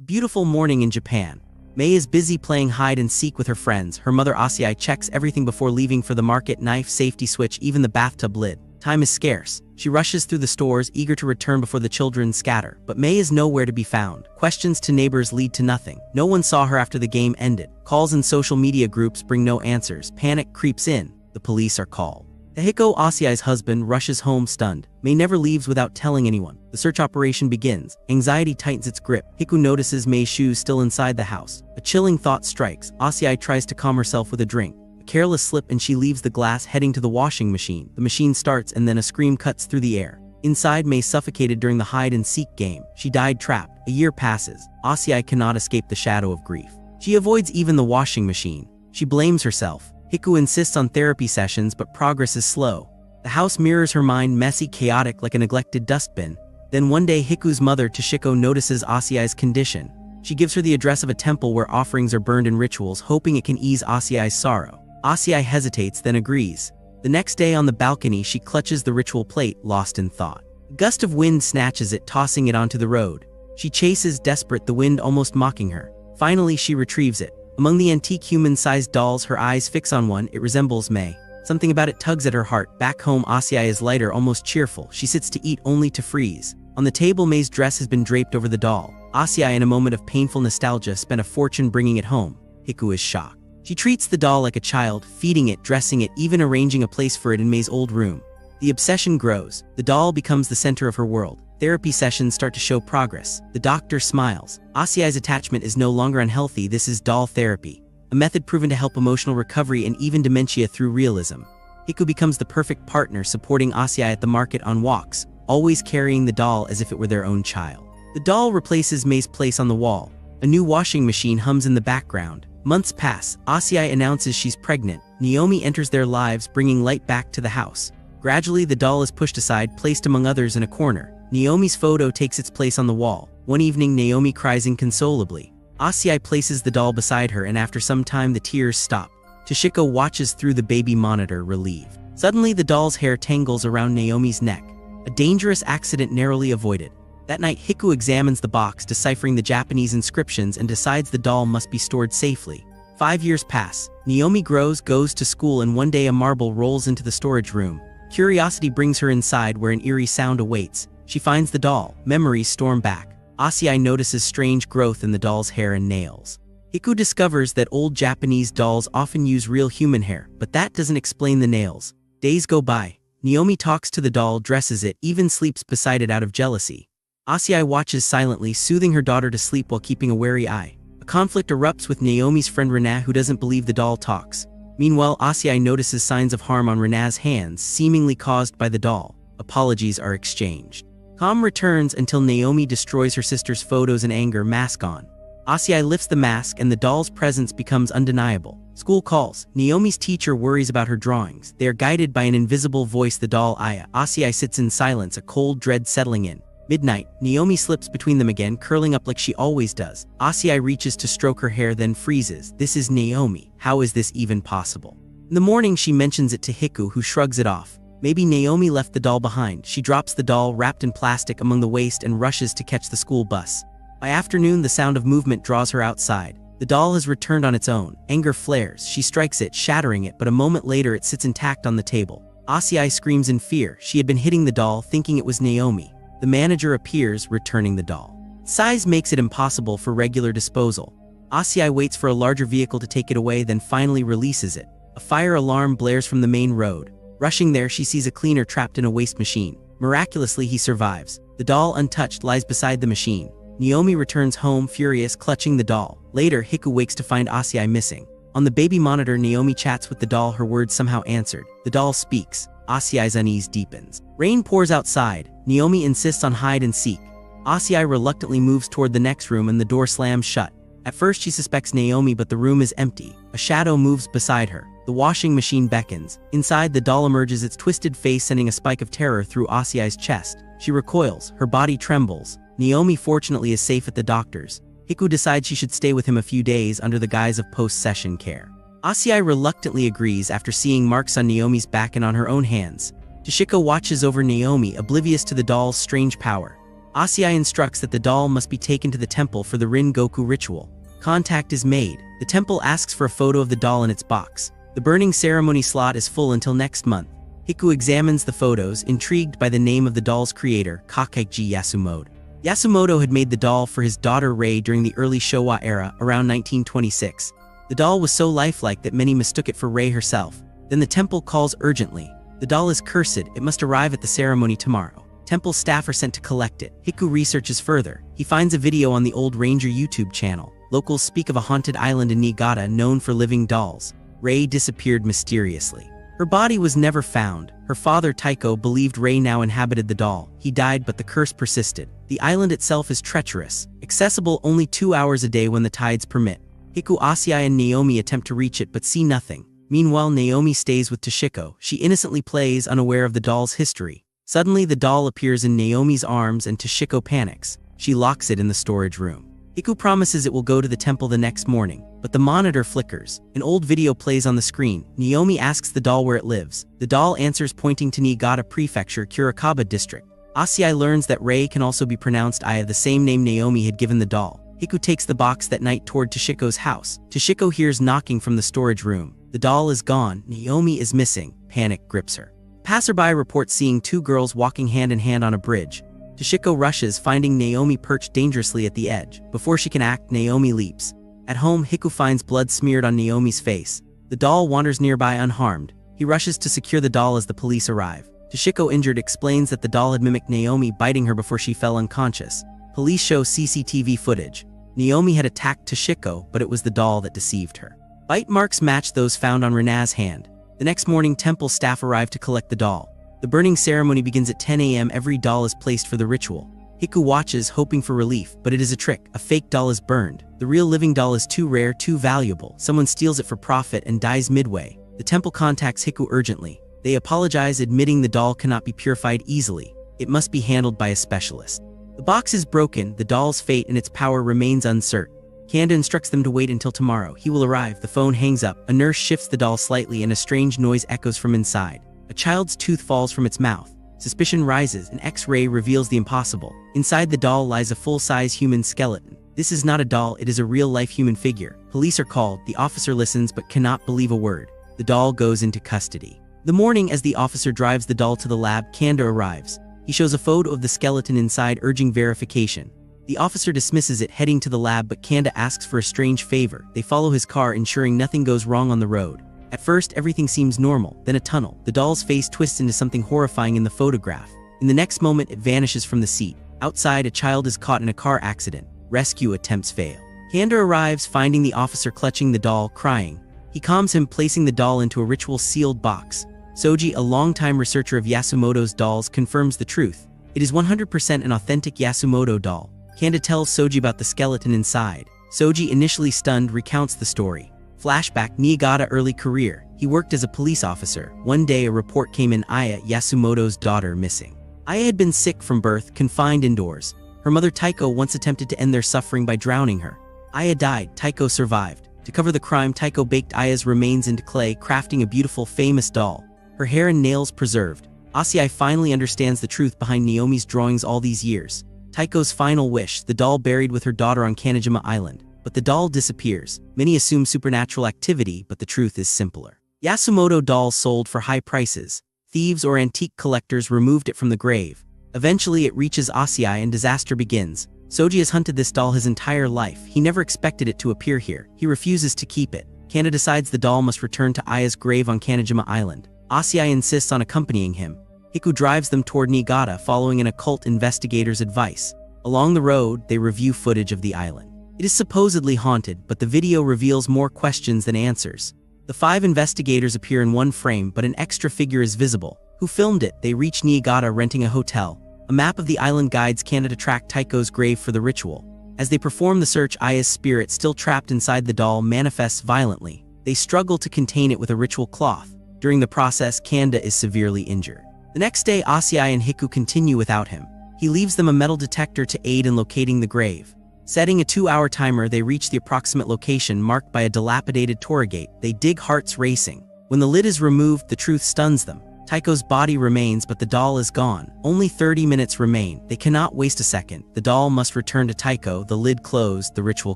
A beautiful morning in Japan. Mei is busy playing hide and seek with her friends. Her mother Asiai checks everything before leaving for the market: knife, safety switch, even the bathtub lid. Time is scarce. She rushes through the stores, eager to return before the children scatter. But Mei is nowhere to be found. Questions to neighbors lead to nothing. No one saw her after the game ended. Calls in social media groups bring no answers. Panic creeps in. The police are called. Tahiko, Asiai's husband, rushes home stunned. Mei never leaves without telling anyone. The search operation begins. Anxiety tightens its grip. Hiku notices Mei's shoes still inside the house. A chilling thought strikes. Asiai tries to calm herself with a drink. A careless slip and she leaves the glass, heading to the washing machine. The machine starts and then a scream cuts through the air. Inside, Mei suffocated during the hide-and-seek game. She died trapped. A year passes. Asiai cannot escape the shadow of grief. She avoids even the washing machine. She blames herself. Hiku insists on therapy sessions, but progress is slow. The house mirrors her mind, messy, chaotic, like a neglected dustbin. Then one day, Hiku's mother, Toshiko, notices Asiai's condition. She gives her the address of a temple where offerings are burned in rituals, hoping it can ease Asiai's sorrow. Asiai hesitates, then agrees. The next day on the balcony, she clutches the ritual plate, lost in thought. A gust of wind snatches it, tossing it onto the road. She chases, desperate, the wind almost mocking her. Finally, she retrieves it. Among the antique human-sized dolls, her eyes fix on one. It resembles Mei. Something about it tugs at her heart. Back home, Asiai is lighter, almost cheerful. She sits to eat only to freeze. On the table, Mei's dress has been draped over the doll. Asiai, in a moment of painful nostalgia, spent a fortune bringing it home. Hiku is shocked. She treats the doll like a child, feeding it, dressing it, even arranging a place for it in Mei's old room. The obsession grows. The doll becomes the center of her world. Therapy sessions start to show progress. The doctor smiles. Asiai's attachment is no longer unhealthy. This is doll therapy, a method proven to help emotional recovery and even dementia through realism. Hiku becomes the perfect partner, supporting Asiai at the market, on walks, always carrying the doll as if it were their own child. The doll replaces Mei's place on the wall. A new washing machine hums in the background. Months pass. Asiai announces she's pregnant. Naomi enters their lives, bringing light back to the house. Gradually, the doll is pushed aside, placed among others in a corner. Naomi's photo takes its place on the wall. One evening, Naomi cries inconsolably. Asiai places the doll beside her, and after some time the tears stop. Toshiko watches through the baby monitor, relieved. Suddenly, the doll's hair tangles around Naomi's neck. A dangerous accident narrowly avoided. That night, Hiku examines the box, deciphering the Japanese inscriptions, and decides the doll must be stored safely. 5 years pass. Naomi grows, goes to school, and one day a marble rolls into the storage room. Curiosity brings her inside, where an eerie sound awaits. She finds the doll. Memories storm back. Asiai notices strange growth in the doll's hair and nails. Hiku discovers that old Japanese dolls often use real human hair, but that doesn't explain the nails. Days go by. Naomi talks to the doll, dresses it, even sleeps beside it out of jealousy. Asiai watches silently, soothing her daughter to sleep while keeping a wary eye. A conflict erupts with Naomi's friend Rena, who doesn't believe the doll talks. Meanwhile, Asiai notices signs of harm on Rena's hands, seemingly caused by the doll. Apologies are exchanged. Calm returns until Naomi destroys her sister's photos in anger, mask on. Asiai lifts the mask and the doll's presence becomes undeniable. School calls. Naomi's teacher worries about her drawings. They are guided by an invisible voice, the doll Aya. Asiai sits in silence, a cold dread settling in. Midnight, Naomi slips between them again, curling up like she always does. Asiai reaches to stroke her hair, then freezes. This is Naomi. How is this even possible? In the morning, she mentions it to Hiku, who shrugs it off. Maybe Naomi left the doll behind. She drops the doll, wrapped in plastic, among the waste and rushes to catch the school bus. By afternoon, the sound of movement draws her outside. The doll has returned on its own. Anger flares. She strikes it, shattering it, but a moment later it sits intact on the table. Asiai screams in fear. She had been hitting the doll, thinking it was Naomi. The manager appears, returning the doll. Size makes it impossible for regular disposal. Asiai waits for a larger vehicle to take it away, then finally releases it. A fire alarm blares from the main road. Rushing there, she sees a cleaner trapped in a waste machine. Miraculously, he survives. The doll, untouched, lies beside the machine. Naomi returns home, furious, clutching the doll. Later, Hiku wakes to find Asiai missing. On the baby monitor, Naomi chats with the doll, her words somehow answered. The doll speaks. Asiai's unease deepens. Rain pours outside. Naomi insists on hide and seek. Asiai reluctantly moves toward the next room and the door slams shut. At first, she suspects Naomi, but the room is empty. A shadow moves beside her. The washing machine beckons. Inside, the doll emerges, its twisted face sending a spike of terror through Asiai's chest. She recoils. Her body trembles. Naomi fortunately is safe at the doctor's. Hiku decides she should stay with him a few days under the guise of post-session care. Asiai reluctantly agrees after seeing marks on Naomi's back and on her own hands. Toshiko watches over Naomi, oblivious to the doll's strange power. Asiai instructs that the doll must be taken to the temple for the Rin Goku ritual. Contact is made. The temple asks for a photo of the doll in its box. The burning ceremony slot is full until next month. Hiku examines the photos, intrigued by the name of the doll's creator, Kakeiji Yasumoto. Yasumoto had made the doll for his daughter Rei during the early Showa era, around 1926. The doll was so lifelike that many mistook it for Rei herself. Then the temple calls urgently. The doll is cursed, it must arrive at the ceremony tomorrow. Temple staff are sent to collect it. Hiku researches further. He finds a video on the Old Ranger YouTube channel. Locals speak of a haunted island in Niigata known for living dolls. Rei disappeared mysteriously. Her body was never found. Her father Taiko believed Rei now inhabited the doll. He died, but the curse persisted. The island itself is treacherous, accessible only 2 hours a day when the tides permit. Hiku, Asiai and Naomi attempt to reach it but see nothing. Meanwhile, Naomi stays with Toshiko. She innocently plays, unaware of the doll's history. Suddenly, the doll appears in Naomi's arms and Toshiko panics. She locks it in the storage room. Hiku promises it will go to the temple the next morning, but the monitor flickers. An old video plays on the screen. Naomi asks the doll where it lives. The doll answers, pointing to Niigata Prefecture, Kurokaba District. Asiai learns that Rei can also be pronounced Aya, the same name Naomi had given the doll. Hiku takes the box that night toward Toshiko's house. Toshiko hears knocking from the storage room. The doll is gone. Naomi is missing. Panic grips her. Passerby reports seeing two girls walking hand in hand on a bridge. Toshiko rushes, finding Naomi perched dangerously at the edge. Before she can act, Naomi leaps. At home, Hiku finds blood smeared on Naomi's face. The doll wanders nearby unharmed. He rushes to secure the doll as the police arrive. Toshiko, injured, explains that the doll had mimicked Naomi, biting her before she fell unconscious. Police show CCTV footage. Naomi had attacked Toshiko, but it was the doll that deceived her. Bite marks match those found on Rena's hand. The next morning, temple staff arrive to collect the doll. The burning ceremony begins at 10 a.m. Every doll is placed for the ritual. Hiku watches, hoping for relief, but it is a trick. A fake doll is burned. The real living doll is too rare, too valuable. Someone steals it for profit and dies midway. The temple contacts Hiku urgently. They apologize, admitting the doll cannot be purified easily. It must be handled by a specialist. The box is broken. The doll's fate and its power remains uncertain. Kanda instructs them to wait until tomorrow. He will arrive. The phone hangs up. A nurse shifts the doll slightly and a strange noise echoes from inside. A child's tooth falls from its mouth. Suspicion rises. An X-ray reveals the impossible. Inside the doll lies a full-size human skeleton. This is not a doll, it is a real-life human figure. Police are called. The officer listens but cannot believe a word. The doll goes into custody. The morning, as the officer drives the doll to the lab, Kanda arrives. He shows a photo of the skeleton inside, urging verification. The officer dismisses it, heading to the lab, but Kanda asks for a strange favor. They follow his car, ensuring nothing goes wrong on the road. At first, everything seems normal, then a tunnel. The doll's face twists into something horrifying in the photograph. In the next moment, it vanishes from the seat. Outside, a child is caught in a car accident. Rescue attempts fail. Kanda arrives, finding the officer clutching the doll, crying. He calms him, placing the doll into a ritual-sealed box. Soji, a longtime researcher of Yasumoto's dolls, confirms the truth. It is 100% an authentic Yasumoto doll. Kanda tells Soji about the skeleton inside. Soji, initially stunned, recounts the story. Flashback, Niigata early career. He worked as a police officer. One day a report came in, Aya, Yasumoto's daughter, missing. Aya had been sick from birth, confined indoors. Her mother Taiko once attempted to end their suffering by drowning her. Aya died, Taiko survived. To cover the crime, Taiko baked Aya's remains into clay, crafting a beautiful, famous doll. Her hair and nails preserved. Asiai finally understands the truth behind Naomi's drawings all these years. Taiko's final wish, the doll buried with her daughter on Kanejima Island. But the doll disappears. Many assume supernatural activity, but the truth is simpler. Yasumoto doll sold for high prices. Thieves or antique collectors removed it from the grave. Eventually it reaches Asiai and disaster begins. Soji has hunted this doll his entire life. He never expected it to appear here. He refuses to keep it. Kanda decides the doll must return to Aya's grave on Kanejima Island. Asiai insists on accompanying him. Hiku drives them toward Niigata, following an occult investigator's advice. Along the road, they review footage of the island. It is supposedly haunted, but the video reveals more questions than answers. The 5 investigators appear in one frame, but an extra figure is visible. Who filmed it? They reach Niigata, renting a hotel. A map of the island guides Kanda to track Taiko's grave for the ritual. As they perform the search, Aya's spirit, still trapped inside the doll, manifests violently. They struggle to contain it with a ritual cloth. During the process, Kanda is severely injured. The next day, Asiai and Hiku continue without him. He leaves them a metal detector to aid in locating the grave. Setting a 2-hour timer, they reach the approximate location marked by a dilapidated torii gate. They dig, hearts racing. When the lid is removed, the truth stuns them. Taiko's body remains, but the doll is gone. Only 30 minutes remain. They cannot waste a second. The doll must return to Taiko, the lid closed, the ritual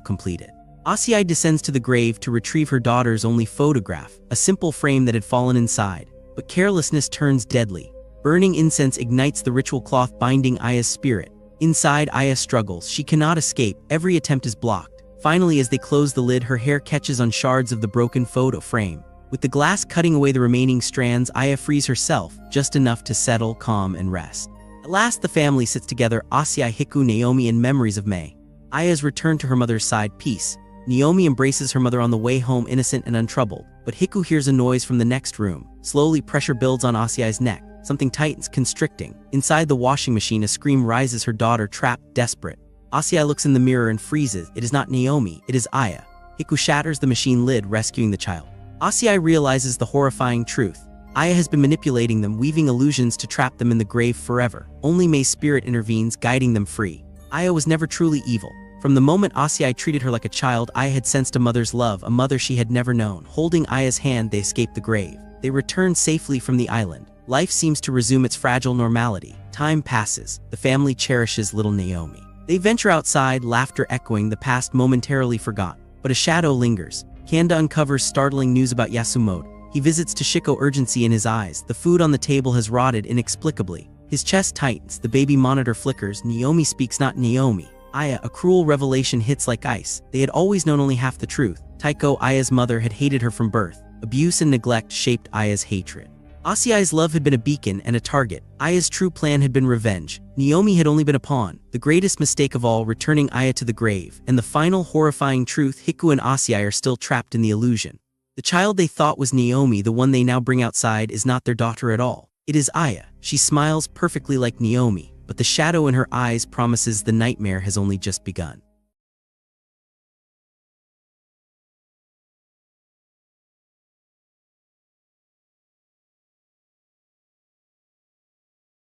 completed. Asiai descends to the grave to retrieve her daughter's only photograph, a simple frame that had fallen inside. But carelessness turns deadly. Burning incense ignites the ritual cloth binding Aya's spirit. Inside, Aya struggles. She cannot escape. Every attempt is blocked. Finally, as they close the lid, her hair catches on shards of the broken photo frame. With the glass cutting away the remaining strands, Aya frees herself, just enough to settle, calm, and rest. At last, the family sits together, Asiai, Hiku, Naomi, and memories of May. Aya's returned to her mother's side, peace. Naomi embraces her mother on the way home, innocent and untroubled. But Hiku hears a noise from the next room. Slowly, pressure builds on Asiai's neck. Something tightens, constricting. Inside the washing machine, a scream rises, her daughter trapped, desperate. Asiai looks in the mirror and freezes. It is not Naomi, it is Aya. Hiku shatters the machine lid, rescuing the child. Asiai realizes the horrifying truth. Aya has been manipulating them, weaving illusions to trap them in the grave forever. Only May's spirit intervenes, guiding them free. Aya was never truly evil. From the moment Asiai treated her like a child, Aya had sensed a mother's love, a mother she had never known. Holding Aya's hand, they escape the grave. They return safely from the island. Life seems to resume its fragile normality. Time passes. The family cherishes little Naomi. They venture outside, laughter echoing, the past momentarily forgot. But a shadow lingers. Kanda uncovers startling news about Yasumoto. He visits Toshiko, urgency in his eyes. The food on the table has rotted inexplicably. His chest tightens. The baby monitor flickers. Naomi speaks, not Naomi. Aya, a cruel revelation hits like ice. They had always known only half the truth. Taiko, Aya's mother, had hated her from birth. Abuse and neglect shaped Aya's hatred. Asiai's love had been a beacon and a target. Aya's true plan had been revenge. Naomi had only been a pawn. The greatest mistake of all, returning Aya to the grave. And the final horrifying truth, Hiku and Asiai are still trapped in the illusion. The child they thought was Naomi, the one they now bring outside, is not their daughter at all. It is Aya. She smiles perfectly like Naomi, but the shadow in her eyes promises the nightmare has only just begun.